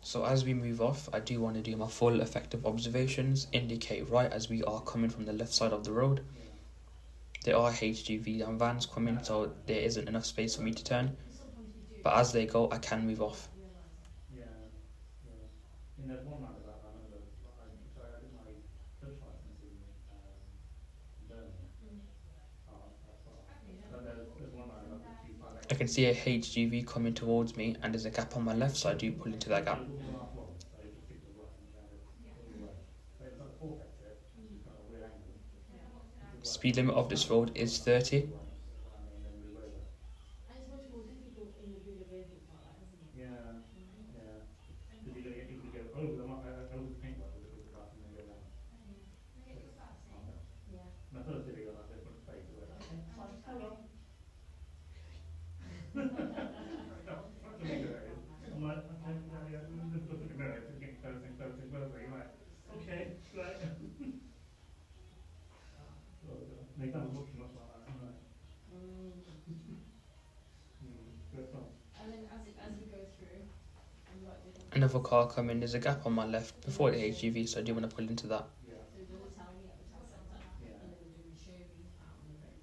So as we move off, I do want to do my full effective observations, indicate right as we are coming from the left side of the road. There are HGV and vans coming, so there isn't enough space for me to turn. But as they go, I can move off. Yeah, yeah. I mean, there's one roundabout I remember, because I did my coach license in Birmingham. But there's one roundabout with 2 5 I can see a HGV coming towards me, and there's a gap on my left, so I do pull into that gap. It was 1.5 long, so just keep to the right and round it all the way. But it was like the fourth exit, which is kind of a weird angle. Speed limit of this road is 30. And then move over. And it's much more difficult in the bigger vehicles like that, isn't it? Yeah, yeah. Because you've got to get people to go over the paintwork with the bus and then go down. Yeah. My first video got like this much space, I was like, okay, fine, hold on. I'm like, okay, yeah, just look at the mirror, it's getting closer and closer and closer. You're like, okay, right. They don't look too much like that, right? Good song. And then as we go through, and like different. Another car coming, there's a gap on my left before the HGV, so I do want to pull into that. Yeah. So we've done the town at the town centre, Yeah. and then we're doing sharing out on the road.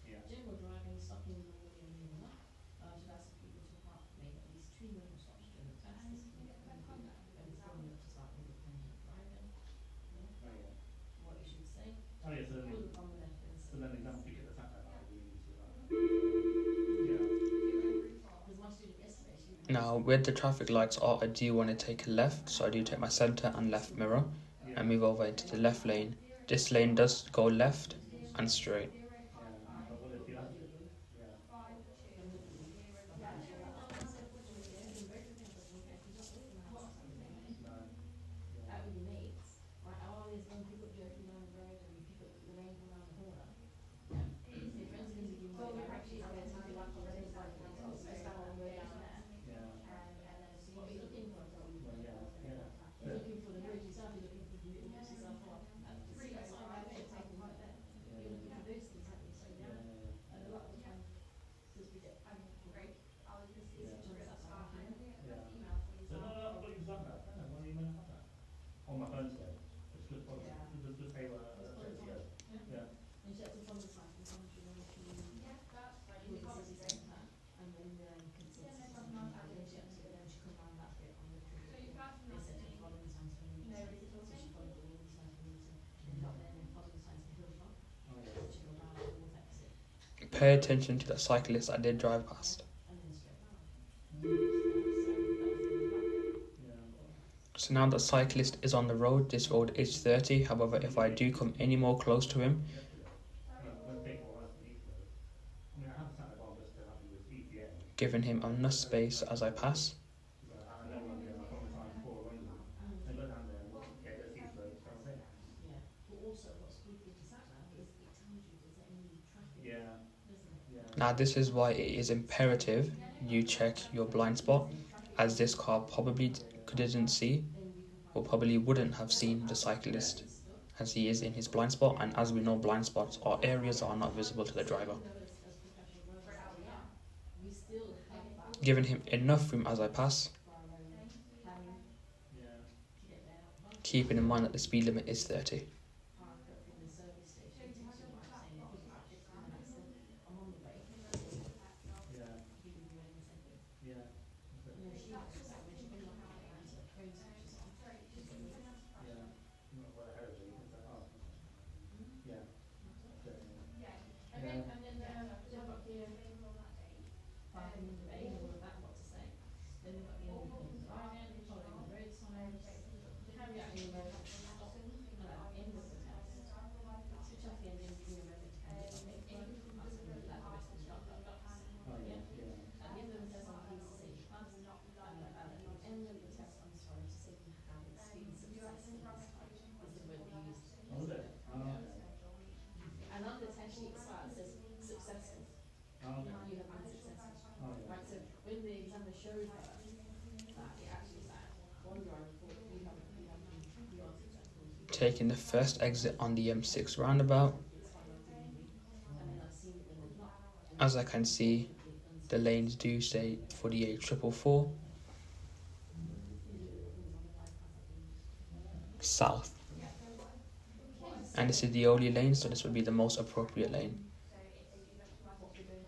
Yeah. General driving, stopping normally and moving up. Should ask people to park, make at least 2 minimum stops during the test. And it's going up to start independent driving. Oh, yeah. What you should say. Oh, yeah, so Pull upon the left hand so side. then the example you get the sat nav out, we need to do that. Yeah. There's one student yesterday, she Now, where the traffic lights are, I do want to take a left, so I do take my centre and left mirror and move over into the left lane. This lane does go left and straight. But what if you have to? Yeah. out with your mates, right? I always go and pick up Joe from down the road and you pick up the rain from around the corner. Yeah. So your friends are going to give you more directions, they're going to take you back on the other side of the road, so stand on the road down there. Yeah. So what are you looking for? Well, yeah. Yeah. You're looking for the road yourself, you're looking for the mix yourself on. And to see that sign right there, take them right there. You're looking for those things happening, so yeah. And a lot of the time, because we get great, I'll just see Yeah. some that's what I'm looking at. Yeah. So no, I've got you sat nav. No, why are you meant to have that? On my phone today. Just say yeah. And she had to follow the sign from Coventry when she was in the city centre and then consensus and then she had to then she come round that bit on the trip. They said to follow the signs from Newton. So she followed all the signs from Newton and got there and then followed the signs from Hillfront. Oh, yeah. So she go round the fourth exit Pay attention to the cyclist I did drive past. and then straight round. So now the cyclist is on the road, this road is 30, however if I do come any more close to him, giving him enough space as I pass. Yeah. But also what's good with the sat nav is it tells you if there's any traffic, doesn't it? Now this is why it is imperative you check your blind spot, as this car probably didn't see, or probably wouldn't have seen the cyclist as he is in his blind spot, and as we know blind spots are areas that are not visible to the driver. Giving him enough room as I pass, keeping in mind that the speed limit is 30. Taking the first exit on the M6 roundabout. As I can see, the lanes do say 48 444. south. And this is the only lane, so this would be the most appropriate lane. What we're going to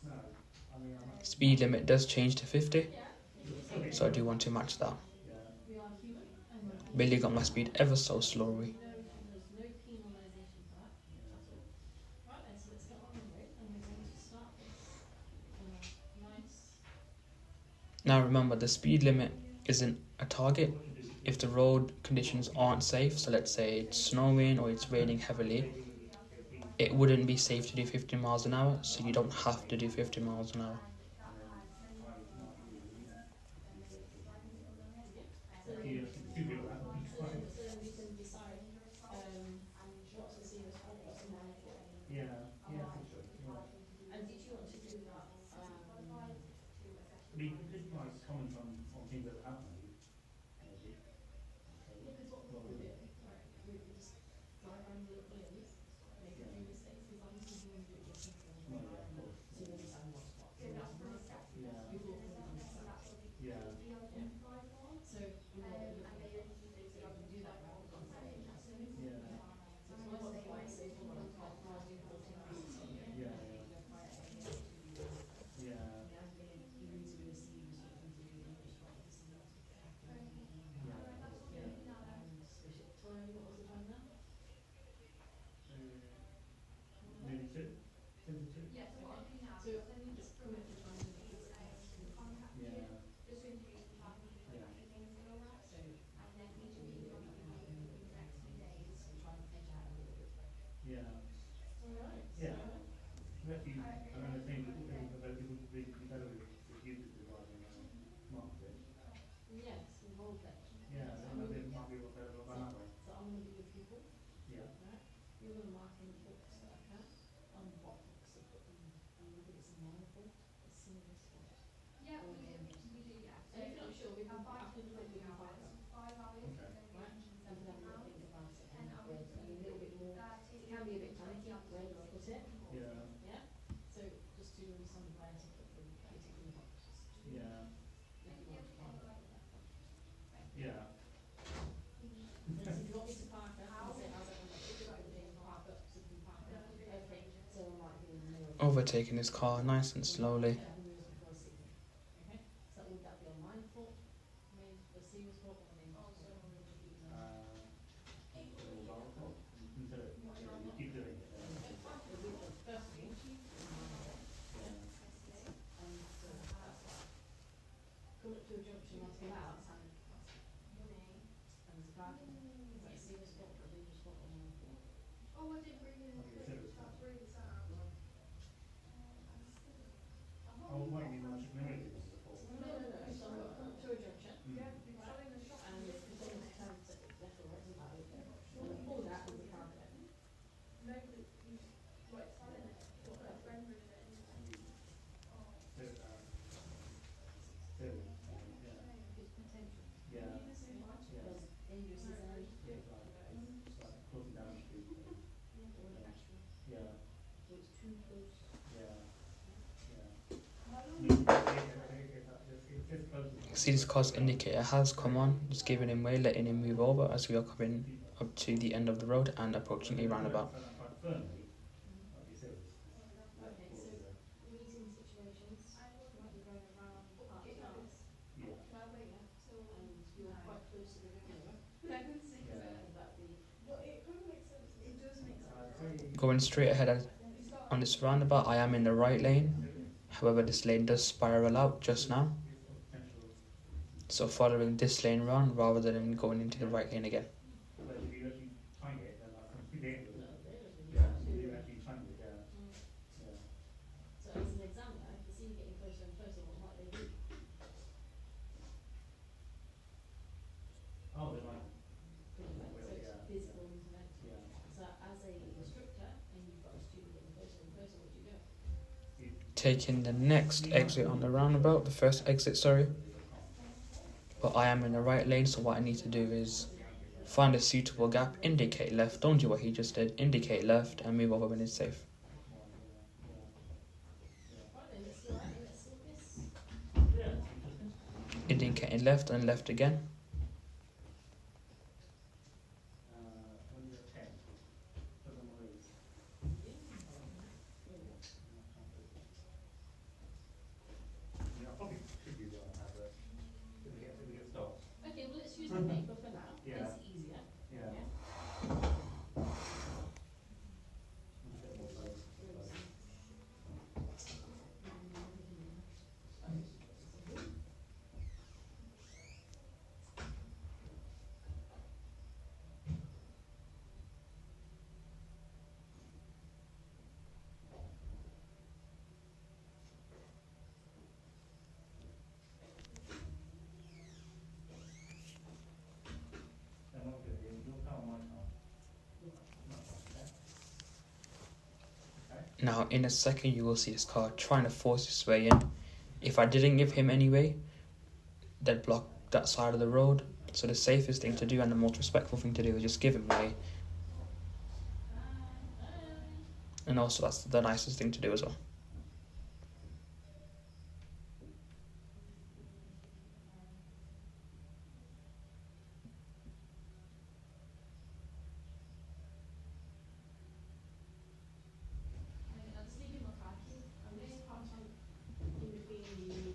do. No, I mean, Speed limit does change to 50, yeah, so I do want to match that. We are human and Billy got my speed ever so slowly. there's no penalisation for that at all. Right then, so let's get on the road and we're going to start with nice. Now remember, the speed limit isn't a target. If the road conditions aren't safe, so let's say it's snowing or it's raining heavily, it wouldn't be safe to do 50 miles an hour, so you don't have to do 50 miles an hour. So then we can decide what's the serious fault, what's the minor fault. yeah. And did you want to do that? I mean, just like comment on things that have made, maybe. Because what we'll do, right, we just drive around the local areas, make a few mistakes, because obviously you want to do it just before the Well, yeah, of course. so you understand what's what. So that's the first step. Yeah, Before coming on the side. yeah, So we want to look at so you can do that rather than saying that. So it's yeah, nice and quiet, so if you're on 12 miles, do 14 miles, so yeah, you're quiet area to yeah, you need to do a series of things to do in English, but obviously you want to get after it. yeah, Time, what was the time now? Nearly two? 22? So let's come at the time of the Yeah, yeah, so try and edge out a little bit. yeah, Alright. yeah. We actually, I remember saying that it would be better if you could be driving market. Yes, we hold that. Yeah, So I know they might be a lot better than that way. So I'm going to be the pupil, Yeah, right? You're going to mark any books that I can, on what books I've put them in. And whether it's a minor book, a serious book. And if you're not sure, we can park up, we can park up, okay. right? We can have a little think about it and where to be a little bit more, it can be a bit panicky, where do I put it? Yeah, Yeah? So just to understand where to put the particular boxes. yeah, If you want to park up at that point. yeah, And if you want me to park up, I'll say, I'll park up, so you can park up. Okay, so I might be in the middle. Overtaking his car nice and slowly. Okay, so would that be a minor fault, a serious fault, or a major fault? instead of, you keep doing it. Okay, fine, we'll do the first thing, Yeah, and so that's that. Come up to a junction, not to out, and there's a parking, is that a serious fault, a dangerous fault, or minor fault? okay, serious. Oh, what, you mean I should narrate it before? No, so I'm gonna come up to a junction, Mm. and if someone's trying to left or right, doesn't matter, I'm gonna pull that as a car there. Serious, It's potential. yeah, Because dangerous is any, yeah, it's like closing down the street, or an extra, yeah, so it's too close. yeah, yeah. I mean, it's close. See this car's indicator has come on, just giving him way, letting him move over as we are coming up to the end of the road and approaching a roundabout. Quite firmly, I'll be serious. Okay, so meeting situations, might be going around parked cars, Yeah, and you're quite close to the mirror, yeah. would that be? I'd say, Going straight ahead on this roundabout, I am in the right lane. However, this lane does spiral out just now, potential, so following this lane round rather than going into the right lane again. but if you actually find it, then that's completely dangerous. No, there is really Yeah, not. if you actually find it, yeah, Mm. yeah. So as an examiner, if you see you getting closer and closer, what might they do? Oh, they might, Pretty much, so Yeah. it's physical intervention. yeah. So as a instructor, and you've got a student getting closer and closer, what do you do? Taking the next exit on the roundabout, the first exit, sorry. But I am in the right lane, so what I need to do is find a suitable gap, indicate left, don't do what he just did, indicate left and move over when it's safe. Right then, let's go out and let's sort this. Yeah, it's interesting. Indicating left and left again. Now, in a second, you will see this car trying to force its way in. If I didn't give him any way, they'd block that side of the road. So the safest thing to do and the most respectful thing to do is just give him way. And also, that's the nicest thing to do as well. I'm just leaving my car key. I'm just parked on in between the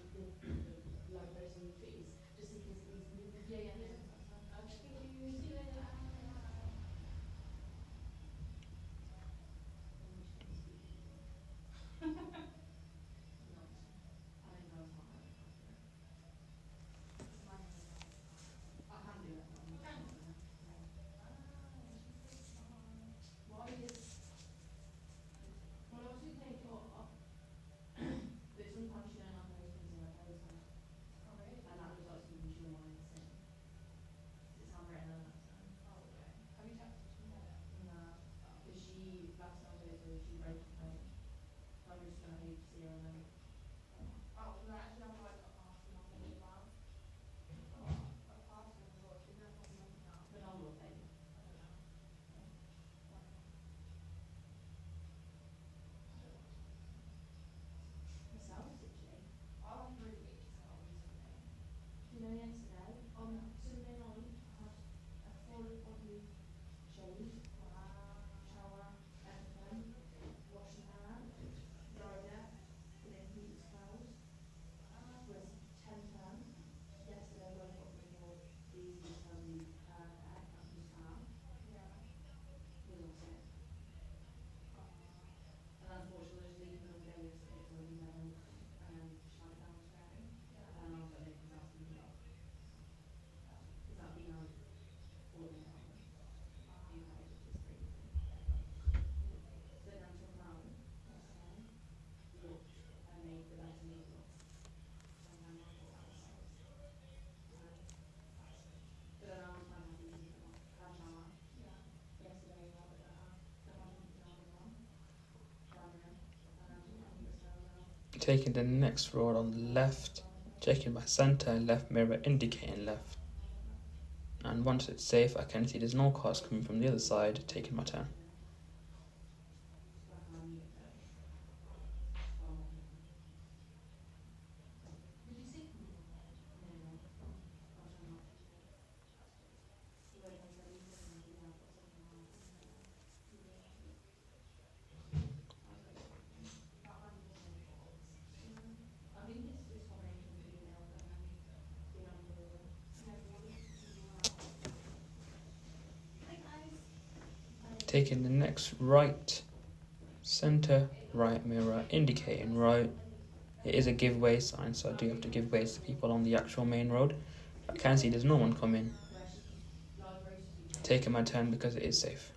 lamppost and the trees, just in case it needs moving. Yeah, that's fine. Thank you. See you later. You know, yesterday on Sunday night, I had a full body shave, shower, everything, wash my hair, dried it, didn't heat was 12, was 10:10. Yesterday woke up before the easiest family haircut and was calm. Was all sick. And unfortunately, just leaving all day yesterday till 11, and then she had it down today. And I was like, Nick was asking me off. Because that'd be like 48 hours. UK, which is crazy. So then took her out yesterday, looked, and made the best makeup. And then I thought that was so but then I was quite happy to get off. Had a shower. Yesterday, I got better. Then I didn't get out on. Driving in. And then took my stairs out. Taking the next road on the left, checking my centre and left mirror, indicating left. And once it's safe, I can see there's no cars coming from the other side, taking my turn. Did you see? No. I'll try not to. You won't have to leave this and do that or something like that. I think it's combination of the emails and then being on board. Hi guys. Taking the next right, centre, right mirror, indicating right. It is a give way sign, so I do have to give way to people on the actual main road. I can see there's no one coming. Taking my turn because it is safe.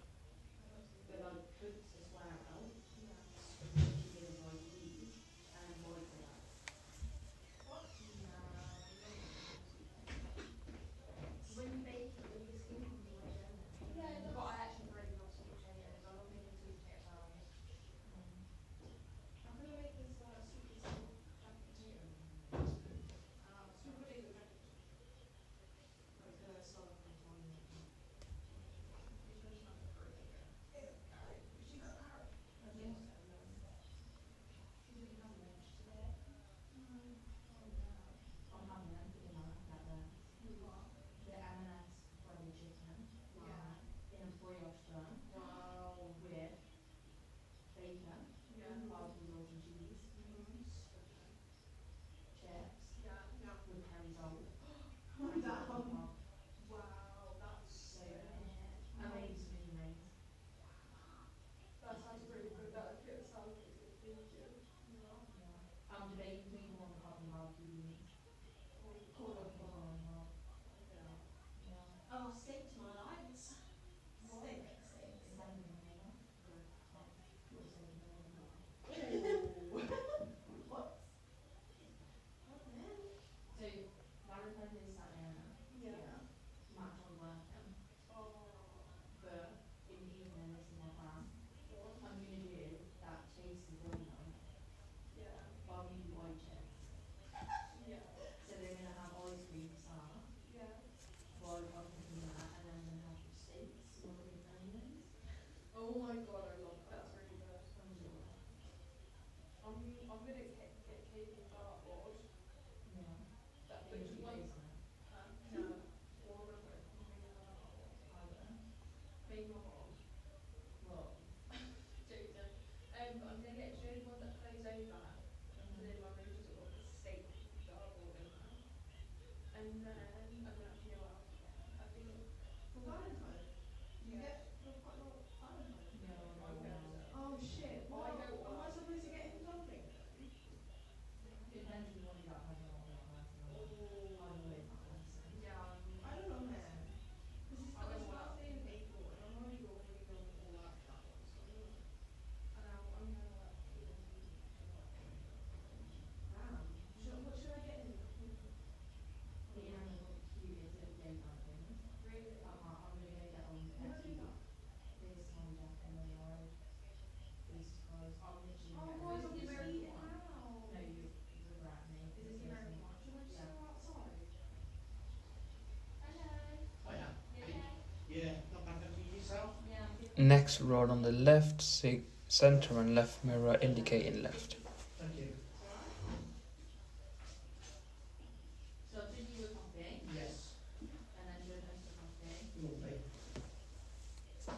basically boiling. Yeah. But I'm gonna do white chips. Yeah. So they're gonna have ice cream for start. Yeah. While I'm cooking that, and then I'm gonna have steaks smothered in onions. Oh my god, I love that. That's really good. I'm gonna do all that. I'm gonna get a cable dartboard. Yeah. That, Are but you just gonna put one. your face on it? Huh? No. What we're gonna put it. Maybe my dartboard. I will. Maybe my mom. Well. Joking. But I'm gonna get, do you know the ones that close over? So then my room just got like a steak dartboard in there. And then I don't actually know what else to get. I think. For Valentine? Do you Yeah. get your partner Valentine? No, My no, parents no. don't. Oh shit, I what? go all Am I out. supposed to get him something then? It depends if you want to do that person or not that person or not. Oh. I'm always that person. Yeah. I don't know, man. Because I'll go his all out. birthday in April and I'm already already going all out for that one, so I don't know. And I'm gonna work for the season. Damn. What should I get him? Me and Annie got the cutest little date night things. Really? I'm gonna go get on You wanna do that? this small jacket and then I face surprise. I'm literally Oh gonna guys, get I'm this just American eating one. now. No, you regret me. Is this the American one? Should I just Yeah. go outside? Hello. Oh yeah. You okay? Yeah, not bad. Thank you. Yourself? Yeah, I'm good. Next road on the left, centre and left mirror indicating left. Thank you. So I've done you a coffee Yes. and then done us a coffee. Lovely. So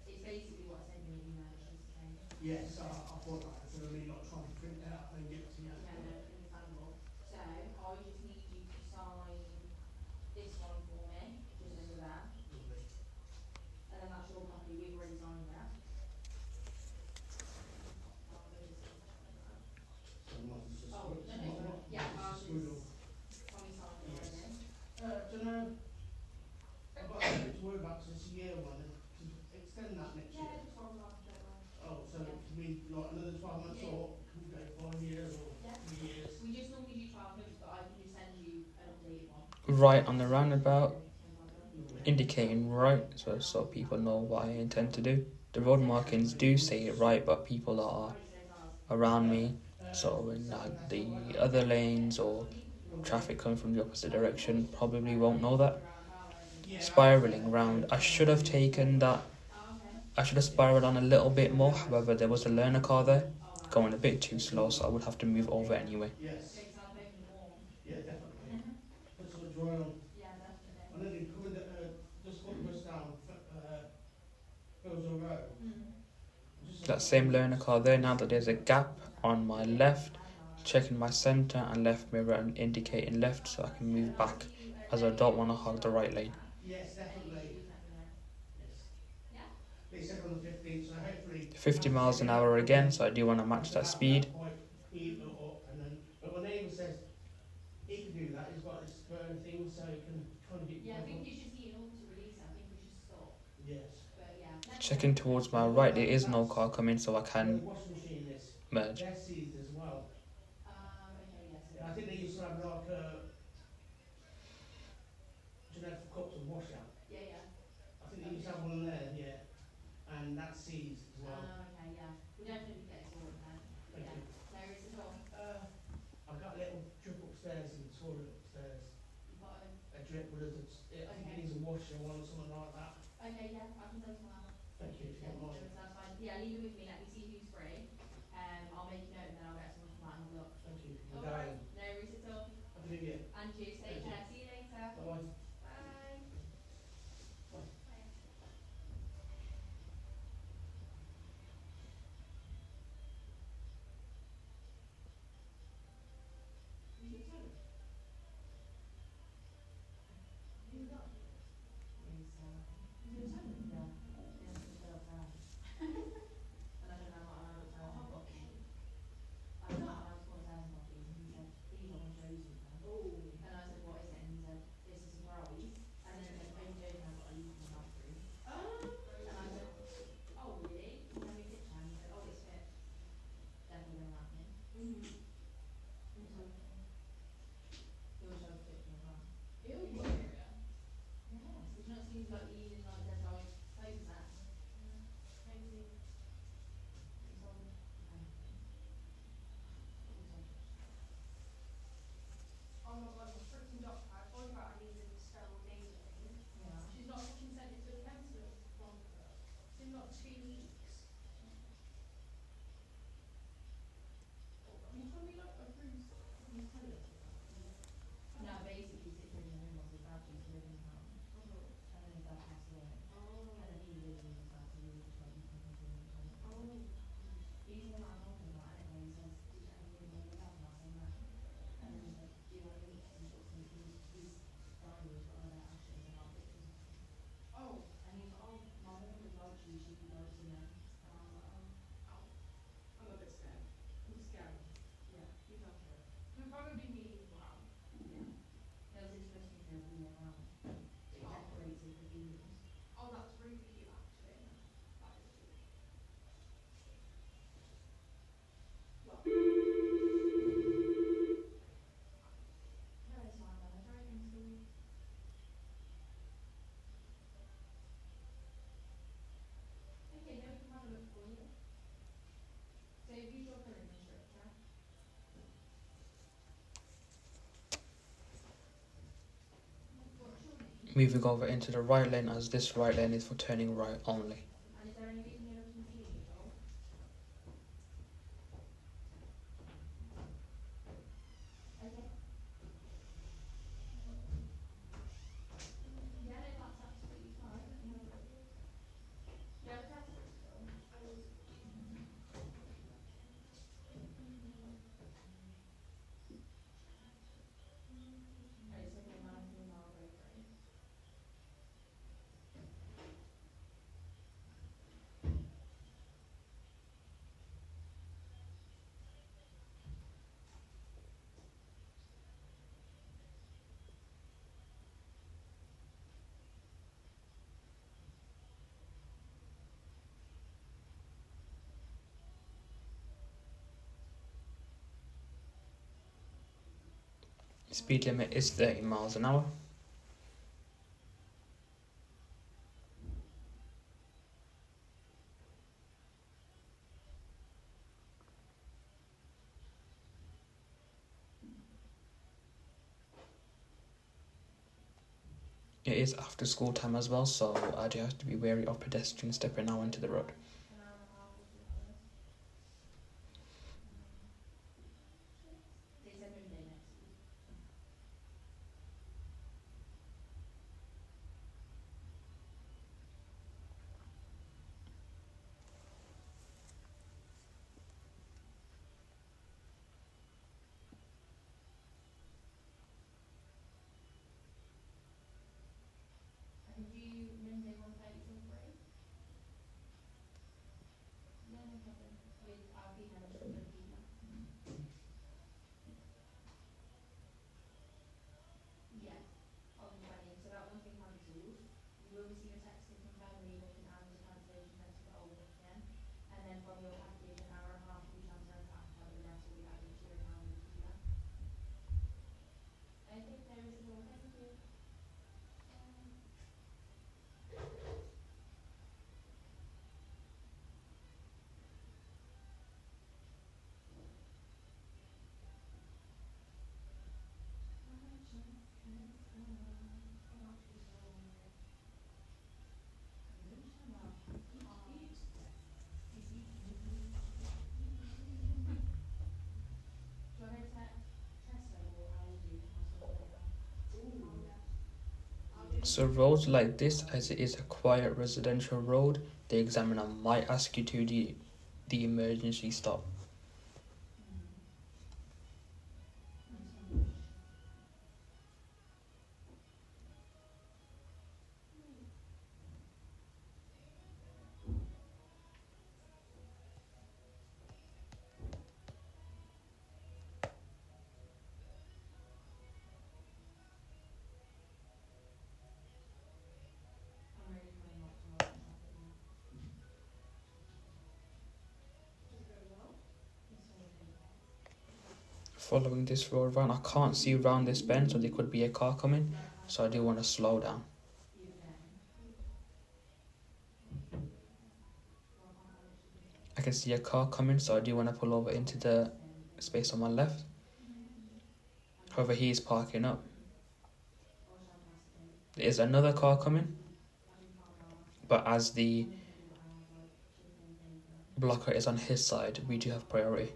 it's basically what I sent you in email, it's just the same. Yes, I thought that. So I'm really not trying to print it out and give it to you. Yeah, no, understandable. So I just need you to sign this one for me, just under there. Lovely. And then that's your copy, we've already signed that. So mine's just Oh, screwed- no, no, mine's yeah, just ours screwed is, up. Tommy signed it Yes. already. Don't know. I've got something to worry about because it's a year one. To extend that next Yeah, year. just one month, don't worry. Oh, so Yeah. it could be like another 12 months Yeah. or can we go 5 years or Yeah. 3 years? We just normally do 12 months, but I can just send you an updated one. Right on the roundabout, Lovely. indicating right, so people know what I intend to do. The road markings do say it right, but people that are around me, so in like the other lanes or traffic coming from the opposite direction, probably won't know that. Yeah. Spiraling round, I should have taken that. Oh, okay. I should have spiraled on a little bit more. However, there was a learner car there, going a bit too slow, so I would have to move over anyway. Yes. Okay, 'cause I'm making warm. Yeah, definitely. Put some dry on. Yeah, definitely. And then you come in just got the bus down, Billsall Road. Just That same learner car there. Now that there's a gap on my left, checking my centre and left mirror and indicating left, so I can move back, as I don't want to hog the right lane. Yes, definitely. Yes. Yeah? They said on the 15th, so hopefully. 50 miles an hour again, so I do want to match that speed. But my neighbour says he can do that. He's got this burn thing, so he can kind of get. Yeah, I think it's just heating up to release it. I think we should stop. Yes. But yeah. Checking towards my right, there is no car coming, so I The can washing machine is. merge. They're seized as well. Okay, yes. I think they used to have like for cups of washer. Yeah, yeah. I think they used to have one there, yeah. And that's seized as well. Okay, yeah. We'll definitely get it sorted then. Thank Yeah. you. No worries at all. I've got a little drip upstairs in the toilet upstairs. You've got A drip with a, I think it needs a washer one or something like that. okay, yeah, I can take one out. Thank you, if you Yeah, don't no mind. worries, that's fine. Yeah, leave it with me. Let me see who's free. I'll make a note and then I'll get someone to come out and have a look. Thank you. All right. No worries at all. Happy New Year. And you, take Thank you. care. See you later. Bye-bye. Bye. Yeah. Yeah, it's still there. And I don't know what I'm allowed to tell him. I don't know how to put 1,000 copies and he said, these are my chosen then. And I said, what, in like 2 weeks. Can you tell me like a brief tennis of that? Now basically situation in was his dad used to live in town, and then his dad passed away, Oh. and then he literally decided to move to like you can continue to live. Oh. He said I told him that anyway, he says, did you ever hear about your dad? And I said no. And then he said, do you want to meet? And he sort of sent me his diary with all their ashes and our pictures of him. Oh. And he was like, oh, my mum would like you, she'd be ghosting them. And I was like, oh, I'm a bit scared. I'm scared. yeah. You tell me. He'll probably be wow. Yeah. There was this Christmas tree all year round. It decorates it for funerals. Oh, that's really cute actually. That is cute. Very SmartLearner, driving school. Okay, now we can have a look for you. So use your filling instructor. What's your name? Moving over into the right lane, as this right lane is for turning right only. And is there any reason you're looking to leave at all? Okay. Yeah, no, that's absolutely fine. Let me have a look. You have a test at school? Oh, it's okay, 19 mile road rate. Speed limit is 30 miles an hour. It is after school time as well, so I do have to be wary of pedestrians stepping out onto the road. An hour and a half or 2 hours. They said Monday next week. I can do Monday 1:30 till 3. Yeah, no problem. With our female instructor, Peter. Yeah, on the 20th. So that one's been cancelled. You will receive a text to confirm the booking and the cancellation text for the old booking. And then from your package, an hour and a half will be transferred to Apple, and the rest will be added to your account with Peter. Okay, there is a more. Thank you. Do you want to go to Tesco or Aldi? So roads like this, as it is a quiet residential road, the examiner might ask you to do the emergency stop. I'm really trying not to watch traffic now. Does it go well? It's all okay. Following this road round, I can't see round this bend, so there could be a car coming, so I do want to slow down. You again. I can see a car coming, so I do want to pull over into the space on my left. However, he is parking up. Or shall I pass it? There is another car coming, but as the blocker is on his side, we do have priority.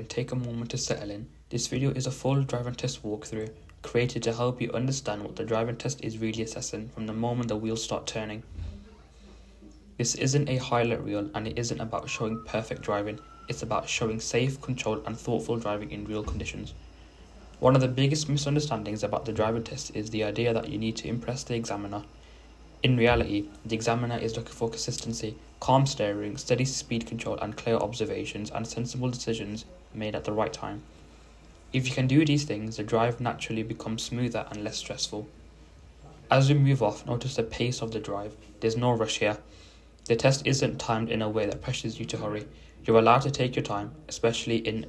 Take a moment to settle in. This video is a full driving test walkthrough, created to help you understand what the driving test is really assessing from the moment the wheels start turning. This isn't a highlight reel, and it isn't about showing perfect driving, it's about showing safe, controlled and thoughtful driving in real conditions. One of the biggest misunderstandings about the driving test is the idea that you need to impress the examiner. In reality, the examiner is looking for consistency, calm steering, steady speed control and clear observations and sensible decisions made at the right time. If you can do these things, the drive naturally becomes smoother and less stressful. As we move off, notice the pace of the drive. There's no rush here. The test isn't timed in a way that pressures you to hurry. You're allowed to take your time, especially in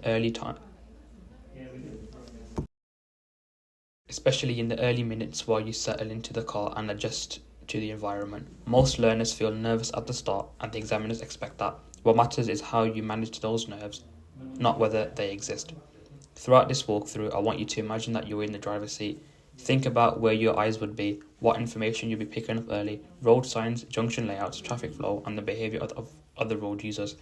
the early minutes while you settle into the car and adjust to the environment. Most learners feel nervous at the start, and the examiners expect that. What matters is how you manage those nerves, not whether they exist. Throughout this walkthrough, I want you to imagine that you're in the driver's seat. Think about where your eyes would be, what information you'll be picking up early, road signs, junction layouts, traffic flow, and the behaviour of other road users.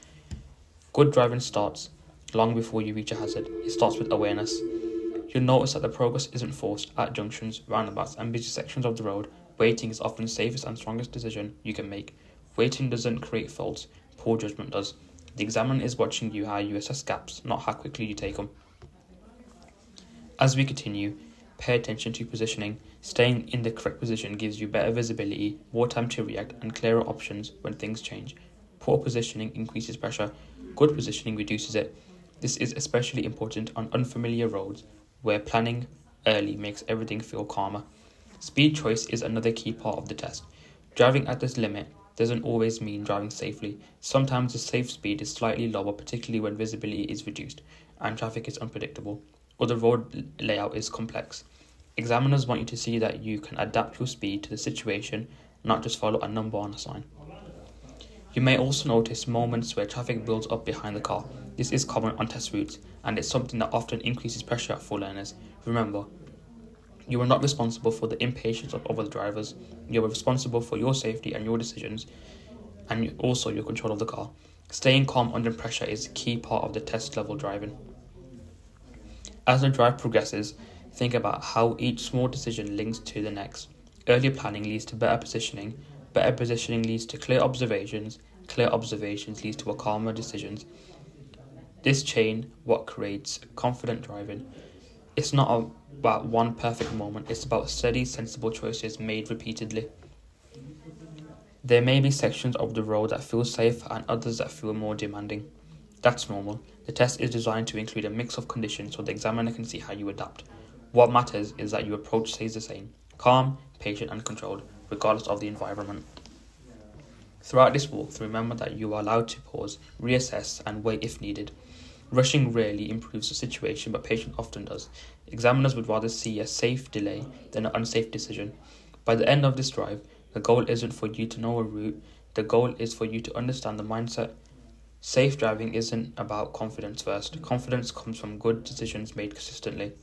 Good driving starts long before you reach a hazard. It starts with awareness. You'll notice that the progress isn't forced. At junctions, roundabouts, and busy sections of the road, waiting is often the safest and strongest decision you can make. Waiting doesn't create faults, poor judgment does. The examiner is watching you how you assess gaps, not how quickly you take them. As we continue, pay attention to positioning. Staying in the correct position gives you better visibility, more time to react, and clearer options when things change. Poor positioning increases pressure. Good positioning reduces it. This is especially important on unfamiliar roads, where planning early makes everything feel calmer. Speed choice is another key part of the test. Driving at this limit doesn't always mean driving safely. Sometimes the safe speed is slightly lower, particularly when visibility is reduced and traffic is unpredictable, or the road layout is complex. Examiners want you to see that you can adapt your speed to the situation, not just follow a number on a sign. You may also notice moments where traffic builds up behind the car. This is common on test routes, and it's something that often increases pressure for learners. Remember, you are not responsible for the impatience of other drivers. You are responsible for your safety and your decisions, and also your control of the car. Staying calm under pressure is a key part of the test level driving. As the drive progresses, think about how each small decision links to the next. Earlier planning leads to better positioning leads to clear observations leads to a calmer decisions. This chain what creates confident driving. It's not about one perfect moment, it's about steady, sensible choices made repeatedly. There may be sections of the road that feel safe and others that feel more demanding. That's normal. The test is designed to include a mix of conditions so the examiner can see how you adapt. What matters is that your approach stays the same, calm, patient and controlled, regardless of the environment. Throughout this walkthrough, remember that you are allowed to pause, reassess and wait if needed. Rushing rarely improves the situation, but patience often does. Examiners would rather see a safe delay than an unsafe decision. By the end of this drive, the goal isn't for you to know a route, the goal is for you to understand the mindset. Safe driving isn't about confidence first. Confidence comes from good decisions made consistently.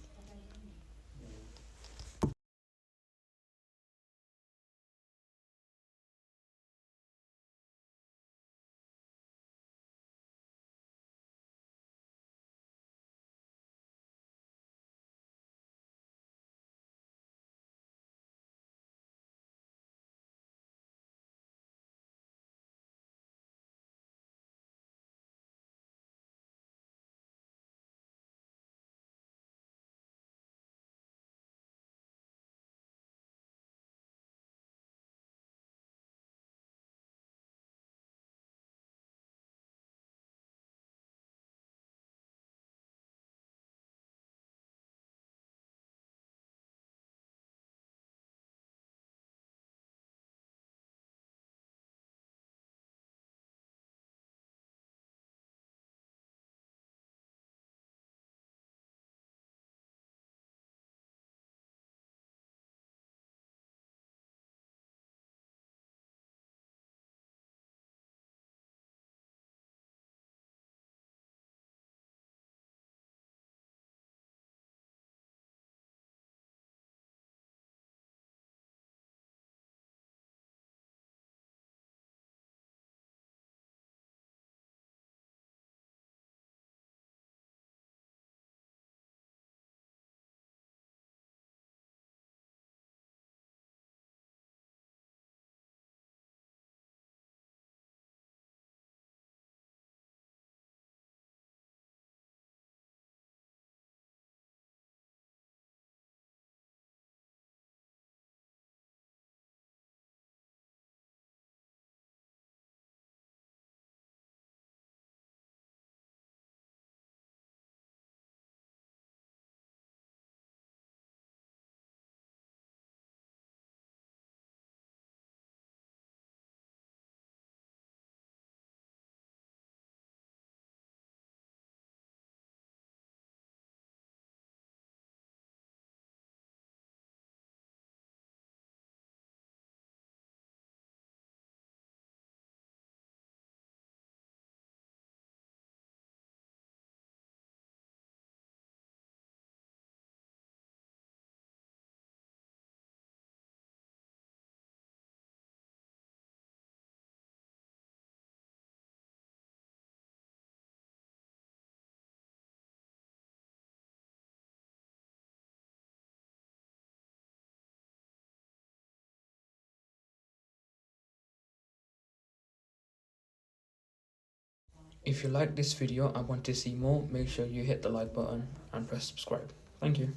If you like this video and want to see more, make sure you hit the like button and press subscribe. Thank you.